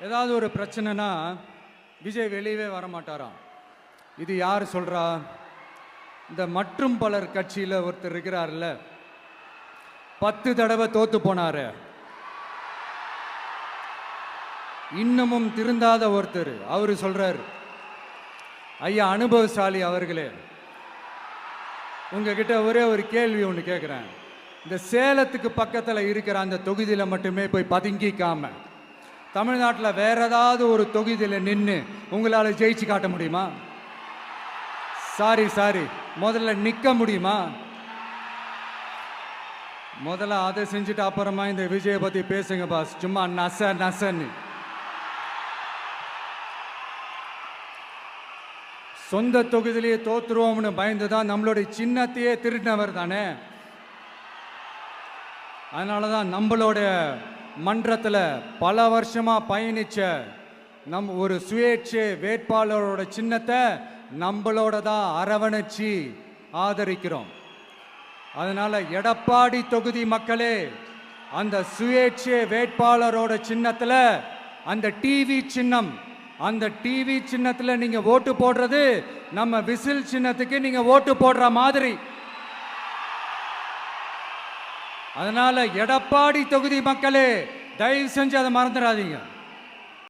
ஏதாவது ஒரு பிரச்சனைனா விஜய் வெளியவே வர மாட்டாராம். இது யார் சொல்றா? இந்த மற்றும் பலர் கட்சியில் ஒருத்தர் இருக்கிறார்ல, 10 தடவை தோத்து போனாரு, இன்னமும் திருந்தாத ஒருத்தர். அவரு சொல்றாரு, ஐயா அனுபவசாலி அவர்களே, உங்ககிட்ட ஒரே ஒரு கேள்வி ஒன்று கேட்குறேன். இந்த சேலத்துக்கு பக்கத்தில் இருக்கிற அந்த தொகுதியில் மட்டுமே போய் பதுங்கிக்காம தமிழ்நாட்டில் வேற ஏதாவது ஒரு தொகுதியில் நின்று உங்களால் ஜெயிச்சு காட்ட முடியுமா? சாரி, முதல்ல நிற்க முடியுமா? முதல்ல அதை செஞ்சுட்டு அப்புறமா இந்த விஜயை பற்றி பேசுங்க பாஸ். சும்மா நசன்னு. சொந்த தொகுதியிலேயே தோத்துருவோம்னு பயந்து தான் நம்மளுடைய சின்னத்தையே திருடினவர் தானே. அதனால தான் நம்மளோட மன்றத்தில் பல வருஷமாக பயணிச்ச ஒரு சுயேட்சை வேட்பாளரோட சின்னத்தை நம்மளோட தான் அரவணைச்சி ஆதரிக்கிறோம். அதனால எடப்பாடி தொகுதி மக்களே, அந்த சுயேட்சை வேட்பாளரோட சின்னத்தில் அந்த டிவி சின்னம், அந்த டிவி சின்னத்தில் நீங்க ஓட்டு போடுறது நம்ம விசில் சின்னத்துக்கு நீங்க ஓட்டு போடுற மாதிரி. அதனால எடப்பாடி தொகுதி மக்களே, தயவு செஞ்சு அதை மறந்துடாதீங்க.